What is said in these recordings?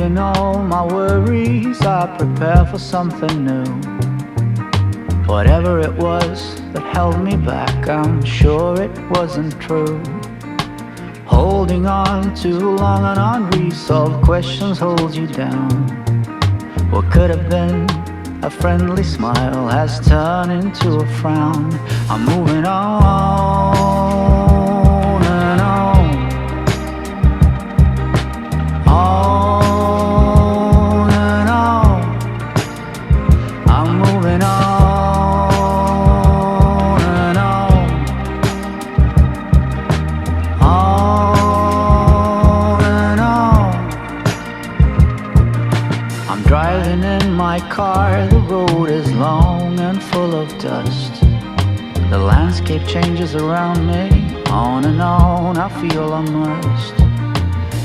Leaving all my worries, I prepare for something new. Whatever it was that held me back, I'm sure it wasn't true. Holding on too long and unresolved questions hold you down. What could have been a friendly smile has turned into a frown. I'm moving on and on, on and on. I'm moving on and on, on and on. I'm driving in my car, the road is long and full of dust. The landscape changes around me, on and on, I feel immersed.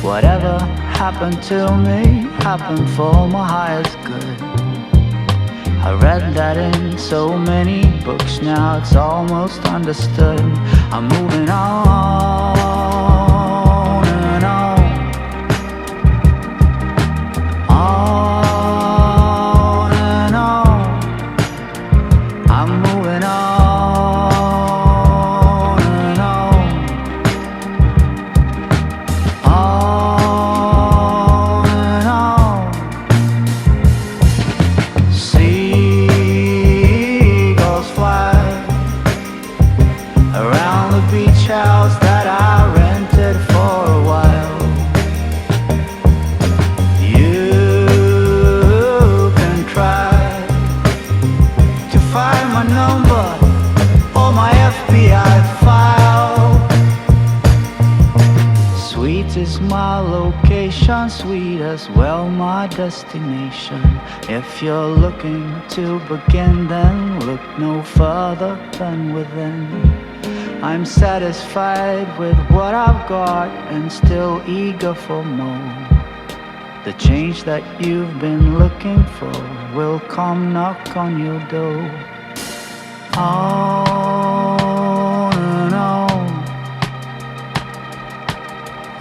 Whatever happened to me, happened for my highest good. I read that in so many books, now it's almost understood. I'm moving on and on, on and on. I'm moving on and on, on and on. Seagulls fly around the beach house that I rented for a while. You can try to find my number or my FBI file. Sweet is my location, sweet as well my destination. If you're looking to begin, then look no further than within. I'm satisfied with what I've got and still eager for more. The change that you've been looking for will come knock on your door. On and on,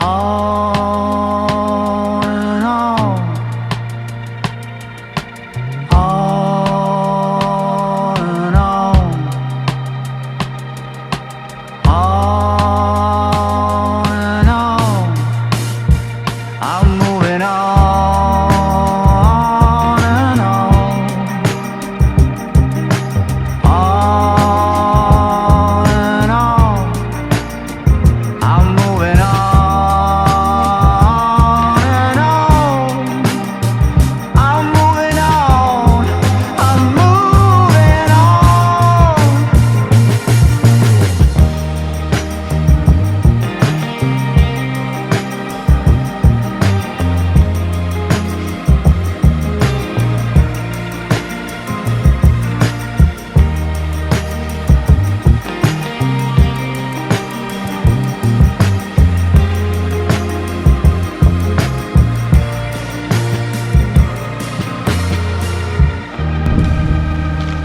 on and on, on and on, on and on. I'm moving on and on, on and on. I'm moving on and on. I'm moving on. I'm moving on.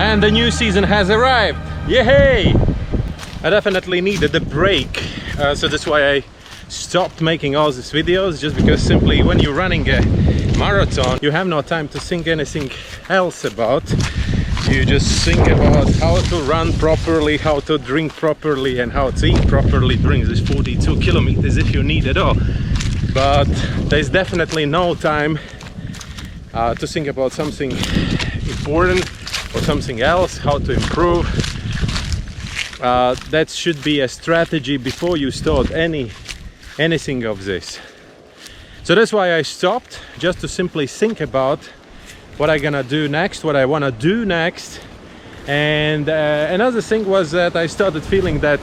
And the new season has arrived. Yay! I definitely needed a break, so that's why I stopped making all these videos, just because simply when you're running a marathon you have no time to think anything else about. You just think about how to run properly, how to drink properly and how to eat properly during this 42 kilometers if you need it all. But there's definitely no time to think about something important or something else, how to improve. That should be a strategy before you start anything of this. So that's why I stopped, just to simply think about what I'm gonna do next, what I want to do next. And another thing was that I started feeling that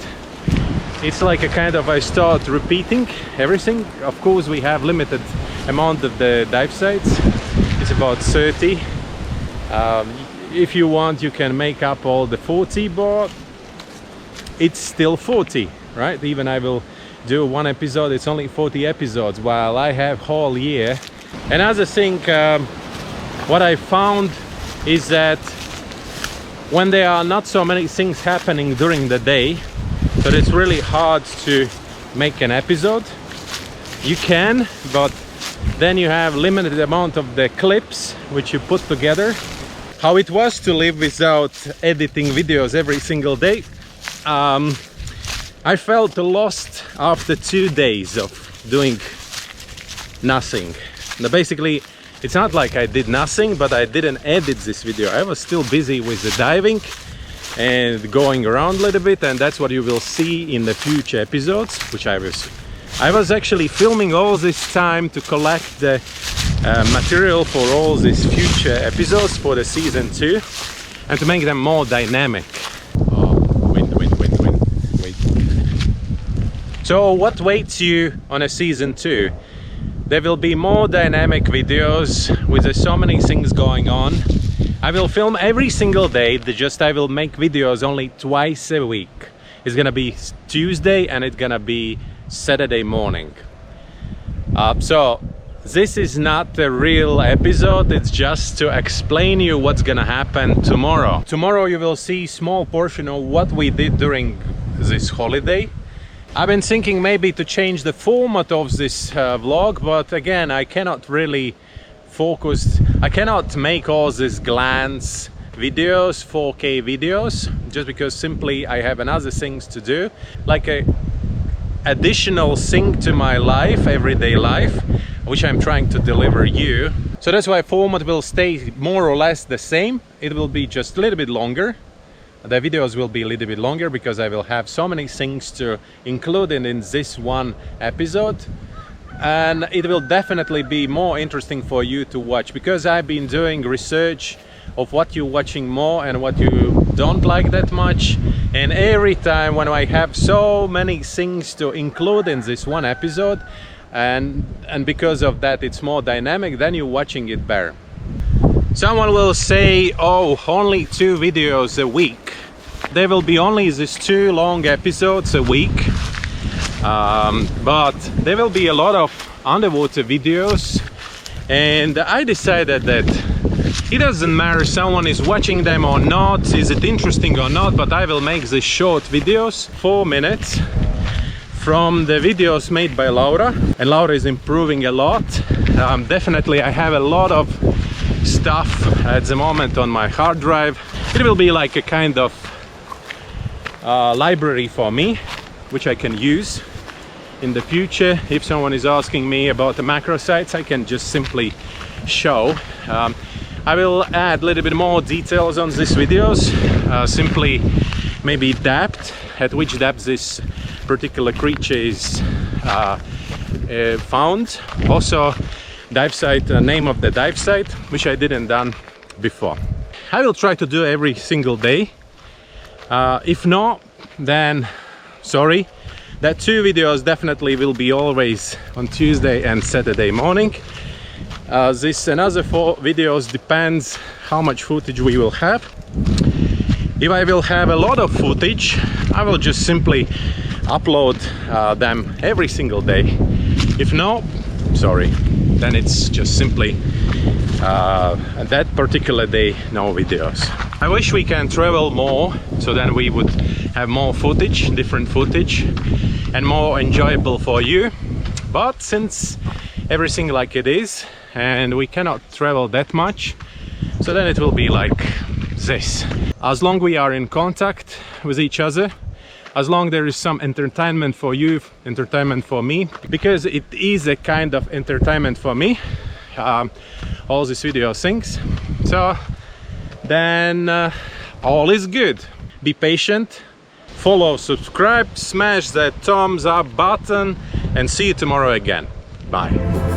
it's like a kind of, I start repeating everything. Of course we have limited amount of the dive sites, it's about 30. If you want you can make up all the 40, but it's still 40, right? Even I will do one episode, it's only 40 episodes, while I have whole year. Another thing, what I found is that when there are not so many things happening during the day, so it's really hard to make an episode. You can, but Then you have limited amount of the clips which you put together. How it was to live without editing videos every single day. I felt lost after 2 days of doing nothing. Now basically, it's not like I did nothing, but I didn't edit this video. I was still busy with the diving and going around a little bit, and that's what you will see in the future episodes, which I was actually filming all this time to collect the material for all these future episodes for the season 2 and to make them more dynamic. Oh, wind. So what waits you on a season 2? There will be more dynamic videos with so many things going on. I will film every single day, I will make videos only twice a week. It's gonna be Tuesday and it's gonna be Saturday morning. So this is not a real episode, it's just to explain you what's gonna happen tomorrow. Tomorrow you will see small portion of what we did during this holiday. I've been thinking maybe to change the format of this vlog, but again, I cannot really focus. I cannot make all these glance videos, 4K videos, just because simply I have another things to do, like a additional thing to my life, everyday life, which I'm trying to deliver you. So that's why format will stay more or less the same. It will be just a little bit longer. The videos will be a little bit longer because I will have so many things to include in this one episode, and it will definitely be more interesting for you to watch, because I've been doing research of what you're watching more and what you don't like that much, and every time when I have so many things to include in this one episode, and because of that it's more dynamic, then you're watching it better. Someone will say, oh, only 2 videos a week. There will be only these 2 long episodes a week, but there will be a lot of underwater videos, and I decided that it doesn't matter if someone is watching them or not, is it interesting or not, but I will make these short videos, 4 minutes, from the videos made by Laura, and Laura is improving a lot. Definitely I have a lot of stuff at the moment on my hard drive. It will be like a kind of library for me, which I can use in the future. If someone is asking me about the macro sites, I can just simply show. I will add a little bit more details on these videos, simply maybe depth, at which depth this particular creature is found. Also dive site, name of the dive site, which I didn't done before. I will try to do every single day. If not, then sorry. That 2 videos definitely will be always on Tuesday and Saturday morning. This another 4 videos depends how much footage we will have. If I will have a lot of footage, I will just simply upload them every single day. If not, sorry, then it's just simply that particular day no videos. I wish we can travel more, so then we would have more footage, different footage, and more enjoyable for you. But since everything like it is and we cannot travel that much, so then it will be like this. As long we are in contact with each other, as long there is some entertainment for you, entertainment for me, because it is a kind of entertainment for me, all these video things, so then all is good. Be patient, follow, subscribe, smash that thumbs up button, and see you tomorrow again. Bye.